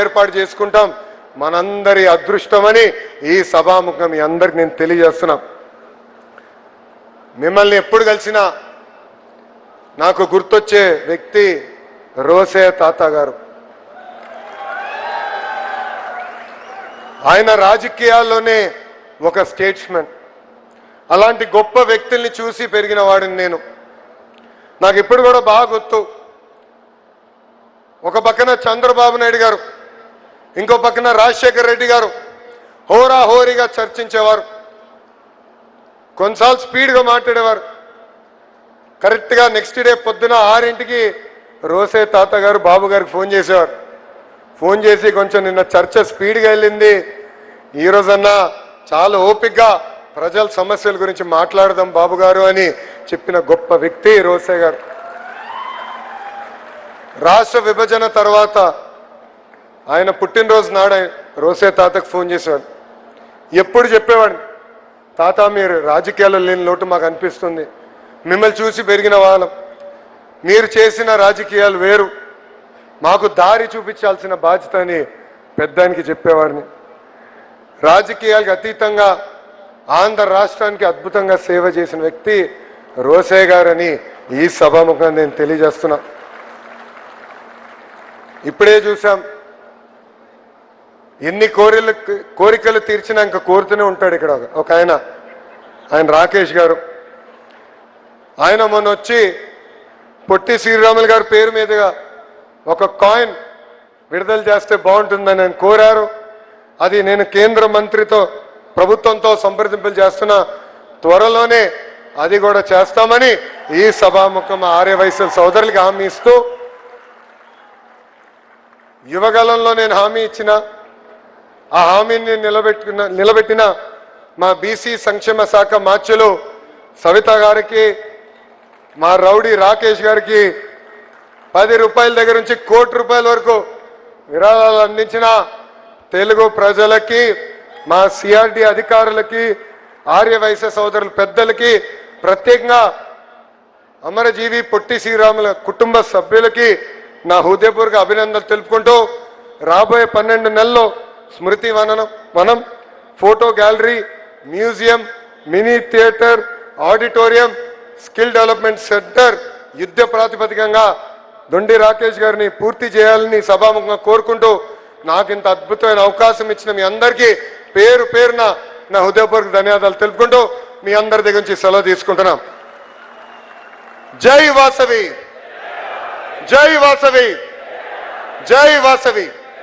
ఏర్పాటు చేసుకుంటాం. మనందరి అదృష్టమని ఈ సభాముఖం మీ అందరికి నేను తెలియజేస్తున్నా. మిమ్మల్ని ఎప్పుడు కలిసినా నాకు గుర్తొచ్చే వ్యక్తి రోసే తాత గారు. ఆయన రాజకీయాల్లోనే ఒక స్టేట్స్మెన్. అలాంటి గొప్ప వ్యక్తుల్ని చూసి పెరిగిన వాడిని నేను. నాకు ఇప్పుడు కూడా బాగా గుర్తు, ఒక పక్కన చంద్రబాబు నాయుడు గారు, ఇంకో పక్కన రాజశేఖర్ రెడ్డి గారు హోరాహోరీగా చర్చించేవారు. కొన్నిసార్లు స్పీడ్గా మాట్లాడేవారు. కరెక్ట్గా నెక్స్ట్ డే పొద్దున 6ంటికి రోసే తాత గారు బాబు గారికి ఫోన్ చేసేవారు. ఫోన్ చేసి కొంచెం నిన్న చర్చ స్పీడ్గా వెళ్ళింది, ఈరోజన్నా చాలా ఓపికగా ప్రజల సమస్యల గురించి మాట్లాడదాం బాబు గారు అని చెప్పిన గొప్ప వ్యక్తి రోసే గారు. రాష్ట్ర విభజన తర్వాత ఆయన పుట్టినరోజు నాడు రోసే తాతకు ఫోన్ చేసేవాడు. ఎప్పుడు చెప్పేవాడు, తాత మీరు రాజకీయాల్లో లేని లోటు మాకు అనిపిస్తుంది, మిమ్మల్ని చూసి పెరిగిన వాళ్ళం, మీరు చేసిన రాజకీయాలు వేరు, మాకు దారి చూపించాల్సిన బాధ్యత అని పెద్దానికి చెప్పేవాడిని. రాజకీయాలకు అతీతంగా ఆంధ్ర రాష్ట్రానికి అద్భుతంగా సేవ చేసిన వ్యక్తి రోసే గారని ఈ సభాముఖంగా నేను తెలియజేస్తున్నా. ఇప్పుడే చూసాం, ఎన్ని కోరికలు తీర్చినా ఇంకా కోరుతూనే ఉంటాడు. ఇక్కడ ఒక ఆయన రాకేష్ గారు, ఆయన మొన్న వచ్చి పొట్టి శ్రీరాములు గారి పేరు మీదుగా ఒక కాయిన్ విడుదల చేస్తే బాగుంటుందని ఆయన కోరారు. అది నేను కేంద్ర మంత్రితో ప్రభుత్వంతో సంప్రదింపులు చేస్తున్నా, త్వరలోనే అది కూడా చేస్తామని ఈ సభాముఖం ఆర్యవైశ్య సోదరులకి హామీ ఇస్తూ, యువగలంలో నేను హామీ ఇచ్చిన ఆ హామీని నిలబెట్టిన మా బీసీ సంక్షేమ శాఖ మాచ్యులు సవిత గారికి, మా రౌడీ రాకేష్ గారికి 10 రూపాయల దగ్గర నుంచి ₹1 కోటి వరకు విరాళాలు అందించిన తెలుగు ప్రజలకి, మా సిఆర్డి అధికారులకి, ఆర్యవైశ్య సోదరుల పెద్దలకి, ప్రత్యేకంగా అమరజీవి పొట్టి శ్రీరాముల కుటుంబ సభ్యులకి నా హృదయపూర్వక అభినందనలు తెలుపుకుంటూ, రాబోయే 12 నెలల్లో స్మృతి వనం, photo gallery, museum, mini theatre, auditorium, skill development centre యుద్ధ ప్రాతిపదికంగా దొండి రాకేష్ గారిని పూర్తి చేయాలని సభాముఖంగా కోరుకుంటూ, నాకు ఇంత అద్భుతమైన అవకాశం ఇచ్చిన మీ అందరికీ పేరు పేరున నా హృదయపూర్వక ధన్యవాదాలు తెలుపుకుంటూ మీ అందరి దగ్గర నుంచి సెలవు తీసుకుంటున్నాం. జై వాసవి, జై వాసవి, జై వాసవి.